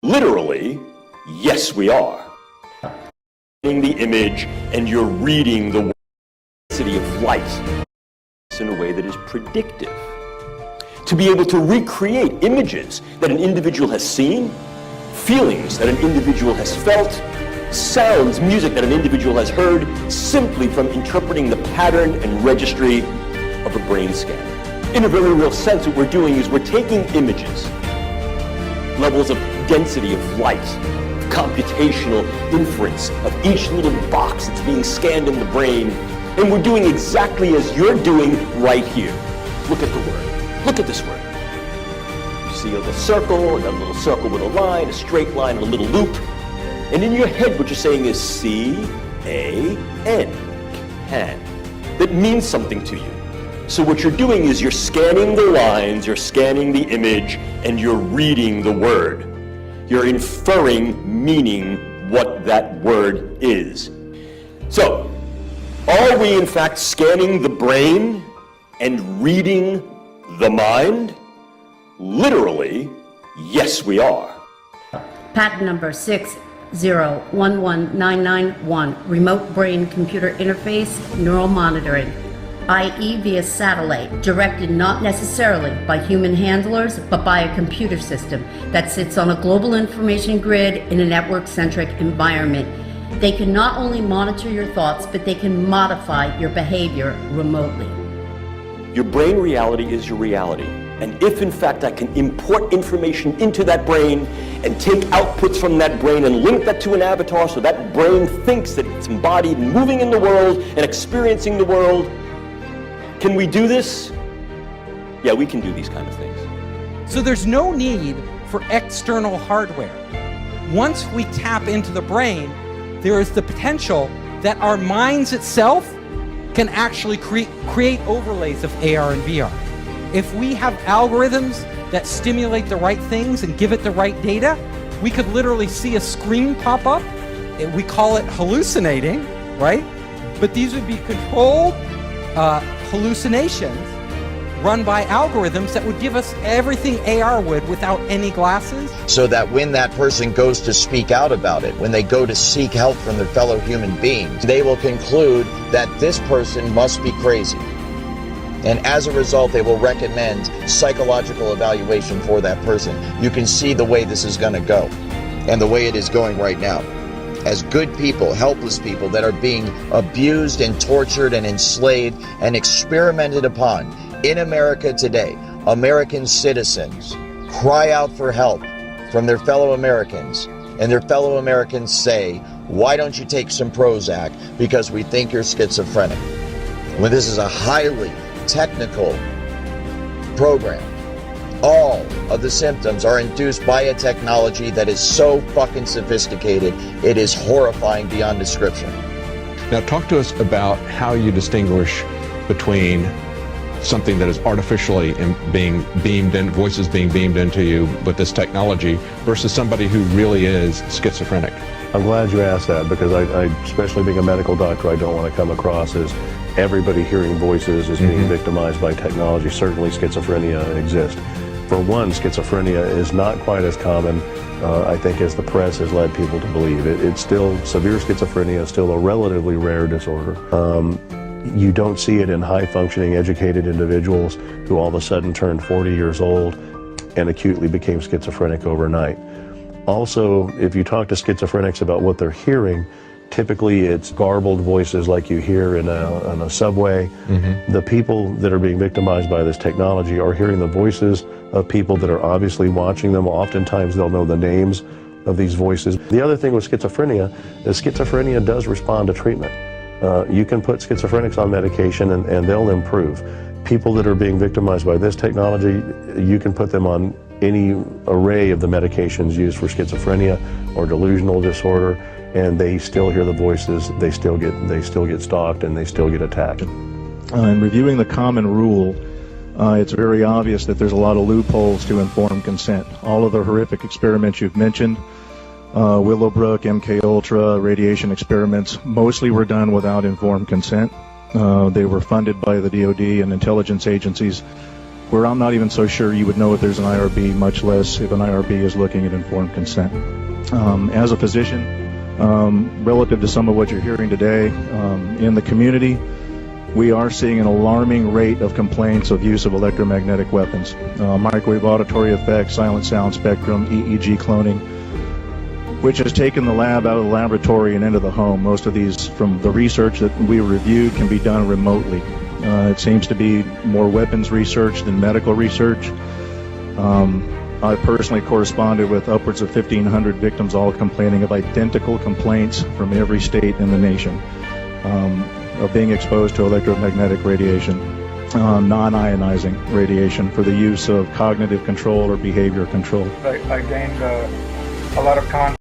Literally, yes, we are. The image, and you're reading the density of light in a way that is predictive. To be able to recreate images that an individual has seen, feelings that an individual has felt, sounds, music that an individual has heard, simply from interpreting the pattern and registry of a brain scan. In a very real sense, what we're doing is we're taking images, levels of density of light, computational inference of each little box that's being scanned in the brain, and we're doing exactly as you're doing right here. Look at the word. Look at this word. You see a little circle, and a little circle with a line, a straight line, and a little loop. And in your head, what you're saying is C-A-N, can. That means something to you. So what you're doing is you're scanning the lines, you're scanning the image, and you're reading the word. You're inferring meaning what that word is. So, are we in fact scanning the brain and reading the mind? Literally, yes, we are. Patent number 6011991, remote brain computer interface neural monitoring, i.e. via satellite, directed not necessarily by human handlers, but by a computer system that sits on a global information grid in a network-centric environment. They can not only monitor your thoughts, but they can modify your behavior remotely. Your brain reality is your reality. And if in fact I can import information into that brain and take outputs from that brain and link that to an avatar so that brain thinks that it's embodied and moving in the world and experiencing the world, can we do this? Yeah, we can do these kind of things. So there's no need for external hardware. Once we tap into the brain, there is the potential that our minds itself can actually create overlays of AR and VR. If we have algorithms that stimulate the right things and give it the right data, we could literally see a screen pop up. We call it hallucinating, right? But these would be controlled hallucinations run by algorithms that would give us everything AR would without any glasses. So that when that person goes to speak out about it, when they go to seek help from their fellow human beings, they will conclude that this person must be crazy. And as a result, they will recommend psychological evaluation for that person. You can see the way this is going to go and the way it is going right now. As good people, helpless people that are being abused and tortured and enslaved and experimented upon in America today, American citizens cry out for help from their fellow Americans, and their fellow Americans say, why don't you take some Prozac because we think you're schizophrenic? When this is a highly technical program, all of the symptoms are induced by a technology that is so fucking sophisticated, it is horrifying beyond description. Now talk to us about how you distinguish between something that is artificially being beamed in, voices being beamed into you with this technology, versus somebody who really is schizophrenic. I'm glad you asked that, because I especially being a medical doctor, I don't want to come across as everybody hearing voices is being victimized by technology. Certainly schizophrenia exists. For one, schizophrenia is not quite as common, I think, as the press has led people to believe. It's still, severe schizophrenia is still a relatively rare disorder. You don't see it in high-functioning, educated individuals who all of a sudden turned 40 years old and acutely became schizophrenic overnight. Also, if you talk to schizophrenics about what they're hearing, typically it's garbled voices like you hear in a subway. The people that are being victimized by this technology are hearing the voices of people that are obviously watching them. Oftentimes they'll know the names of these voices. The other thing with schizophrenia is schizophrenia does respond to treatment. You can put schizophrenics on medication and they'll improve. People that are being victimized by this technology, you can put them on any array of the medications used for schizophrenia or delusional disorder, and they still hear the voices, they still get stalked, and they still get attacked. In reviewing the common rule, it's very obvious that there's a lot of loopholes to informed consent. All of the horrific experiments you've mentioned, Willowbrook, MKUltra, radiation experiments, mostly were done without informed consent. They were funded by the DoD and intelligence agencies. where I'm not even so sure you would know if there's an IRB, much less if an IRB is looking at informed consent. As a physician, relative to some of what you're hearing today in the community, we are seeing an alarming rate of complaints of use of electromagnetic weapons, microwave auditory effects, silent sound spectrum, EEG cloning, which has taken the lab out of the laboratory and into the home. Most of these, from the research that we reviewed, can be done remotely. It seems to be more weapons research than medical research. I personally corresponded with upwards of 1,500 victims, all complaining of identical complaints from every state in the nation of being exposed to electromagnetic radiation, non-ionizing radiation for the use of cognitive control or behavior control. I gained a lot of confidence